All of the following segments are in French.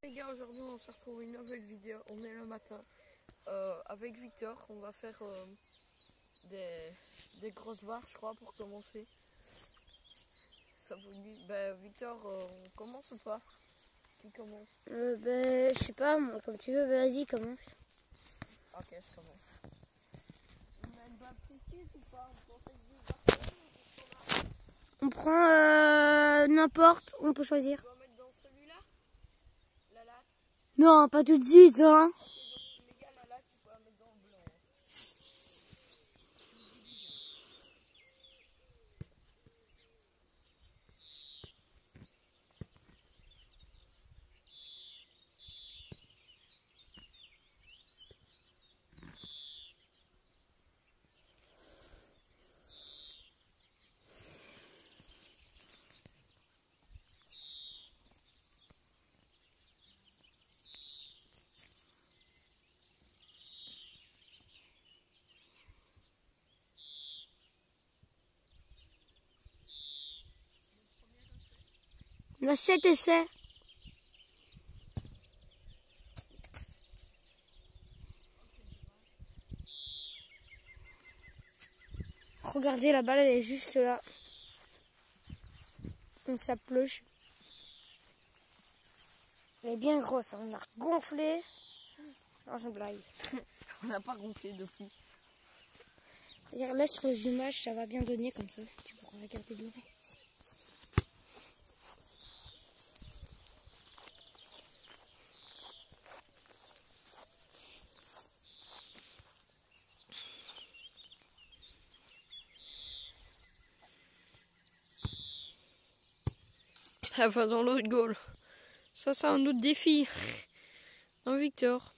Les gars, aujourd'hui on se retrouve une nouvelle vidéo. On est le matin avec Victor. On va faire des grosses barres, je crois, pour commencer. Ça vous dit, Victor, on commence ou pas? Qui commence? Je sais pas, moi, comme tu veux, vas-y, commence. Ok, je commence. On a une barre précise ou pas? On prend n'importe, on peut choisir. On doit mettre dans celui-là? La latte? Non, pas tout de suite, hein. Ok, donc les gars, la latte, tu peux la mettre dans le blanc. On a 7 essais. Regardez, la balle, elle est juste là. On s'approche. Elle est bien grosse, hein. On a gonflé. Non, c'est une blague. On n'a pas gonflé depuis. Regarde, là sur les images, ça va bien donner comme ça. Tu pourras regarder bien. Elle va dans l'autre goal. Ça, c'est un autre défi. Hein, Victor?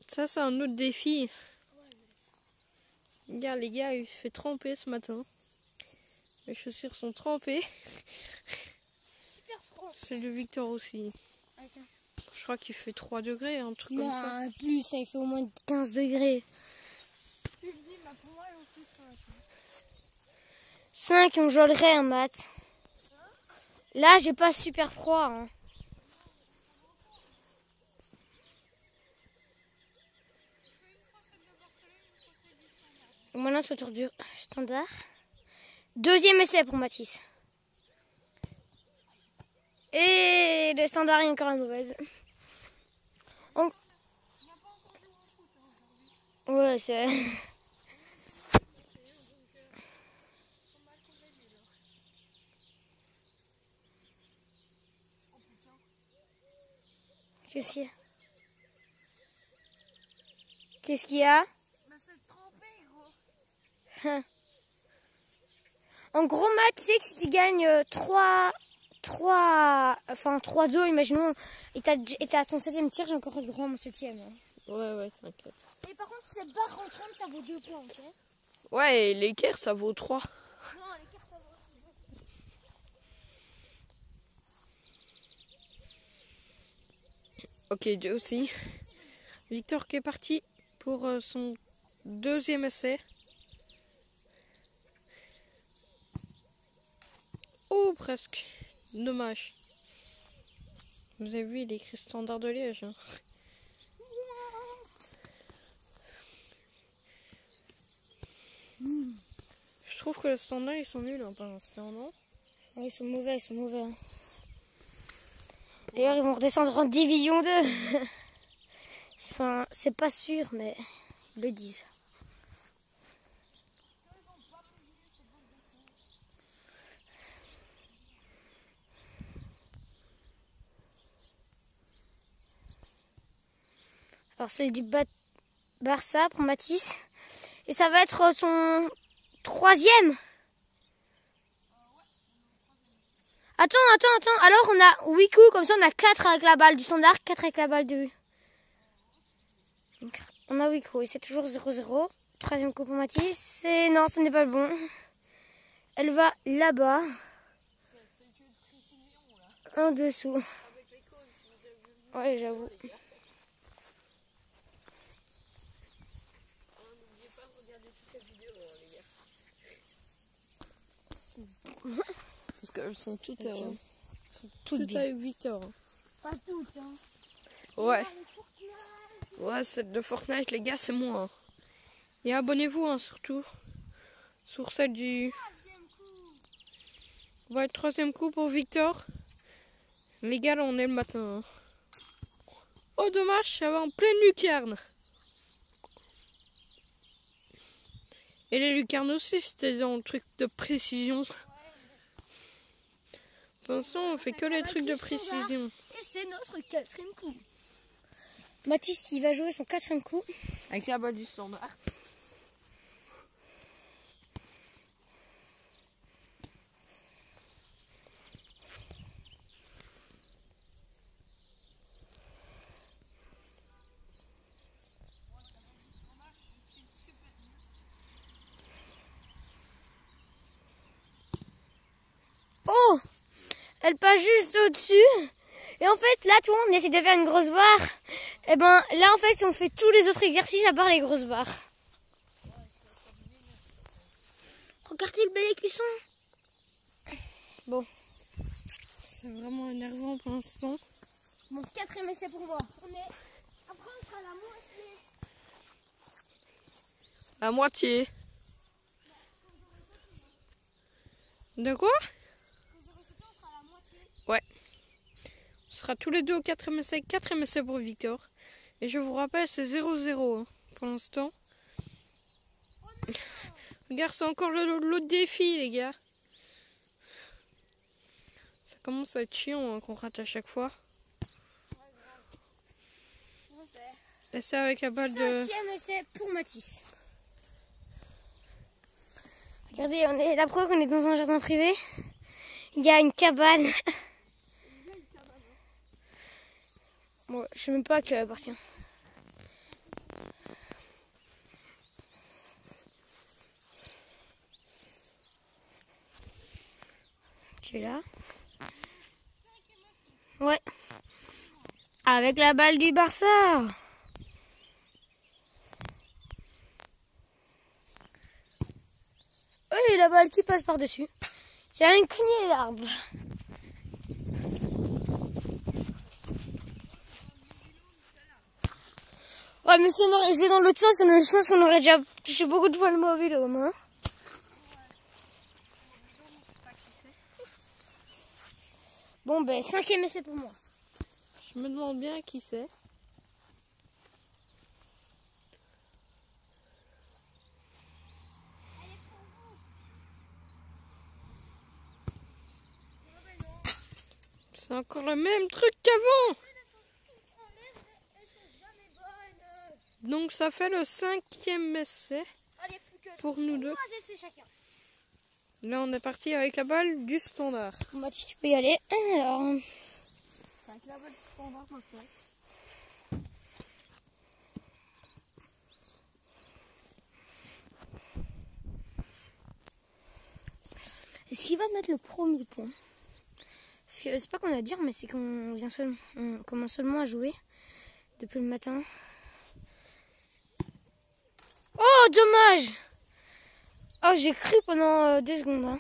Ça, c'est un autre défi. Regarde, les gars, il fait tremper ce matin. Les chaussures sont trempées. Super froid. Celle de Victor aussi. Attends. Je crois qu'il fait 3 degrés, un truc comme ça. Non, plus, ça il fait au moins 15 degrés. 5, on jolerait un maths. Là, j'ai pas super froid. Hein. Donc maintenant, c'est au tour du standard. Deuxième essai pour Mathis. Et le standard est encore la mauvaise. Ouais, c'est... Qu'est-ce qu'il y a? Qu'est-ce qu'il y a? C'est trempé, gros. En gros, Math, tu sais que si tu gagnes 3-2, imaginons, et t'as ton 7e tir, j'ai encore le droit à mon 7e. Hein. Ouais, t'inquiète. Et par contre, si c'est barre en 30, ça vaut 2 points, ok? Ouais, et l'équerre, ça vaut 3. Non, l'écart, ça vaut aussi 2. Ok, 2 aussi. Victor qui est parti pour son deuxième essai. Oh, presque. Dommage. Vous avez vu, il est écrit standard de Liège. Hein. Je trouve que les standards, ils sont nuls hein, pour l'instant, non? Ouais, ils sont mauvais, ils sont mauvais. Hein. D'ailleurs, ils vont redescendre en division 2. Enfin, c'est pas sûr, mais ils le disent. Alors, c'est du Barça pour Mathis. Et ça va être son 3e. Attends. Alors, on a 8 coups. Comme ça, on a 4 avec la balle du standard, 4 avec la balle de... Donc, on a 8 coups. Et c'est toujours 0-0. 3e coup pour Mathis. Et non, ce n'est pas le bon. Elle va là-bas. En dessous. Ouais, j'avoue. N'oubliez pas de regarder toutes les vidéos, les gars. Parce qu'elles sont toutes, Toutes bien. avec Victor. Pas toutes, hein. Ouais. Ouais, celle de Fortnite, les gars, c'est moi. Hein. Et abonnez-vous, hein, surtout. Sur celle du... Ouais, troisième coup pour Victor. Les gars, là, on est le matin. Hein. Oh, dommage, ça va en pleine lucarne. Et les lucarnes aussi, c'était dans le truc de précision. Pour l'instant, on fait que les trucs de précision. Et c'est notre 4e coup. Mathis, il va jouer son 4e coup. Avec la balle du standard. Oh! Elle passe juste au-dessus. Et en fait, là, tout le monde essaie de faire une grosse barre. Et ben, là, en fait, on fait tous les autres exercices à part les grosses barres. Regardez le bel écusson. Bon. C'est vraiment énervant pour l'instant. Mon 4e essai pour moi. Après, on sera à la moitié. À moitié. De quoi? Ouais. On sera tous les deux au 4e essai. 4e essai pour Victor. Et je vous rappelle, c'est 0-0 hein, pour l'instant. Regarde, c'est encore l'autre défi, les gars. Ça commence à être chiant hein, qu'on rate à chaque fois. Et c'est avec la balle de... 5e essai pour Mathis. Regardez, on est la preuve qu'on est dans un jardin privé. Il y a une cabane. Bon, je sais même pas à qui elle appartient. Tu es là? Ouais. Avec la balle du Barça. Oui, la balle qui passe par-dessus. J'ai rien cligné l'arbre. Ouais, mais si on aurait joué dans l'autre sens, je pense qu'on aurait déjà touché beaucoup de fois le mobile au moins. Bon, ben, 5e essai pour moi. Je me demande bien qui c'est. C'est encore le même truc qu'avant. Donc ça fait le 5e essai pour nous deux. Là on est parti avec la balle du standard. Bon, Mathis, tu peux y aller. Alors... Avec la balle du standard maintenant. Est-ce qu'il va mettre le premier point? Parce que c'est pas qu'on a à dire, mais c'est qu'on vient on commence seulement à jouer depuis le matin. Oh, dommage! Oh, j'ai cru pendant 2 secondes. Hein.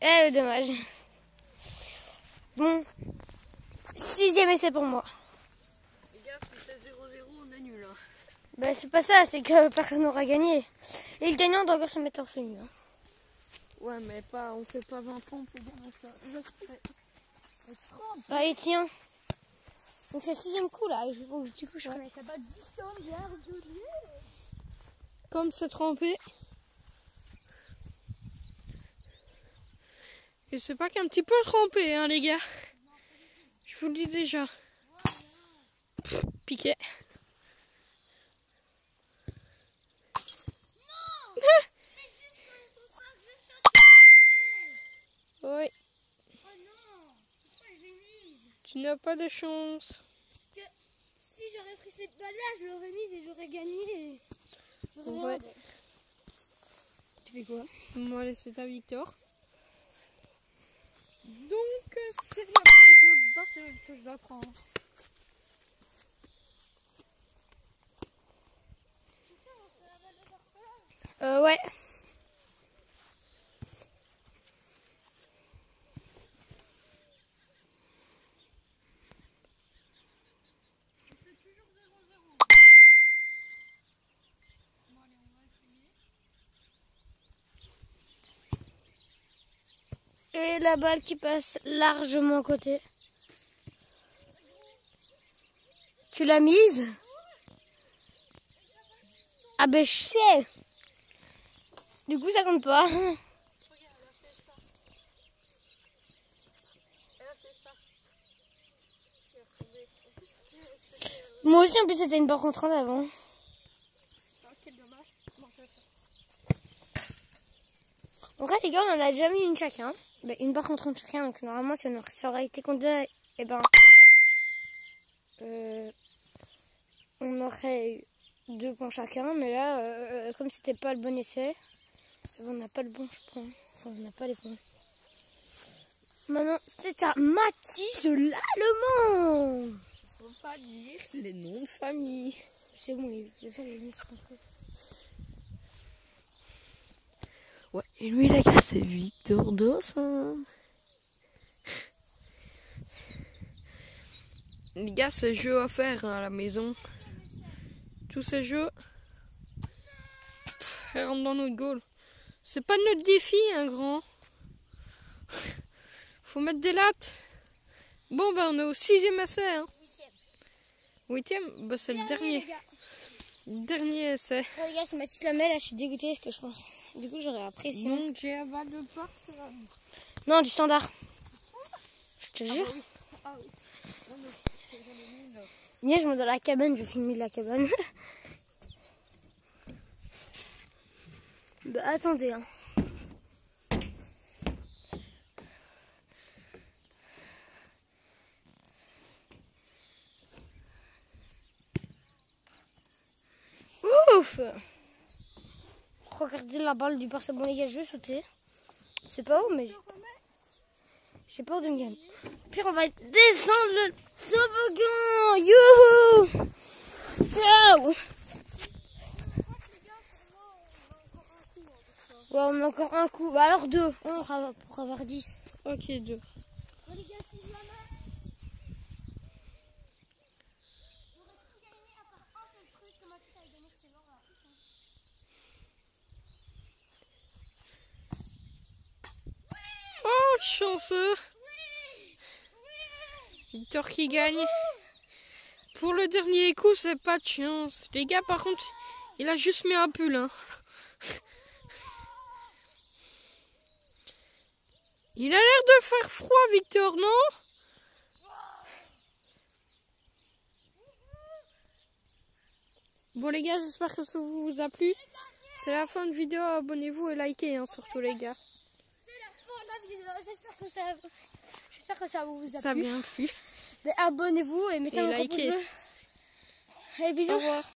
Eh, dommage. Bon, 6e essai pour moi. Les gars, si c'est 0-0, on est nul. Hein. Ben, c'est pas ça, c'est que personne n'aura gagné. Et le gagnant doit encore se mettre torse nu. Hein. Ouais, mais pas, on fait pas 20 pompes, les gars. Je ferai 30. Allez, tiens. Donc c'est le 6e coup là. Il faut que tu couches. Ouais. Comme c'est trempé. Et c'est pas qu'un petit peu trempé, hein, les gars. Je vous le dis déjà. Pff, piquet. Oui. Oh non, pourquoi je l'ai mise? Tu n'as pas de chance. Parce que si j'aurais pris cette balle-là, je l'aurais mise et j'aurais gagné. Ouais. Tu fais quoi? On va laisser ta Victor. Donc, c'est la balle de Barcelone que je dois prendre. Ouais. Et la balle qui passe largement à côté. Tu l'as mise? Ah ben je sais. Du coup ça compte pas. Moi aussi en plus c'était une barre contre avant. En vrai les gars on en a déjà mis une chacun. Ben, une barre contre chacun, donc normalement si ça aurait été contre deux, et ben on aurait eu 2 points chacun, mais là comme c'était pas le bon essai, on n'a pas le bon je pense. Enfin on n'a pas les points. Maintenant c'est à Mathis l'Allemand. Faut pas dire les noms de famille. C'est bon, c'est ça les mis sur ton truc. Ouais, et lui les gars c'est Victor Dossin. Les gars, c'est jeu à faire à la maison. Tous ces jeux, elle rentre dans notre goal. C'est pas notre défi, un grand. Faut mettre des lattes. Bon, ben on est au 6e essai. Hein. 8e, ben, c'est le dernier. Dernier essai. Oh, les gars, c'est Mathis Lamel, là, je suis dégoûtée, ce que je pense. Du coup, j'aurais la pression. Donc, j'ai avalé de part, c'est la... Non, du standard. Je te jure. oui. Ah oui. Viens, je monte dans la cabane, je filme de la cabane. Bah, attendez, hein. Ouf! Regardez la balle du Barça. Bon, les gars, je vais sauter. C'est pas haut, mais j'ai peur de me gagner. Puis on va descendre le toboggan. Youhou! Wow! Ouais, on a encore un coup. Bah alors 2 pour avoir 10. Ok, 2. Oh, chanceux! Victor qui gagne. Pour le dernier coup, c'est pas de chance. Les gars, par contre, il a juste mis un pull. Hein. Il a l'air de faire froid, Victor, non? Bon, les gars, j'espère que ça vous a plu. C'est la fin de vidéo. Abonnez-vous et likez, hein, surtout, les gars. C'est la fin de la vidéo. J'espère que ça vous a plu. Ça a bien plu. Mais abonnez-vous et mettez un gros pouce bleu. Allez, bisous. Au revoir.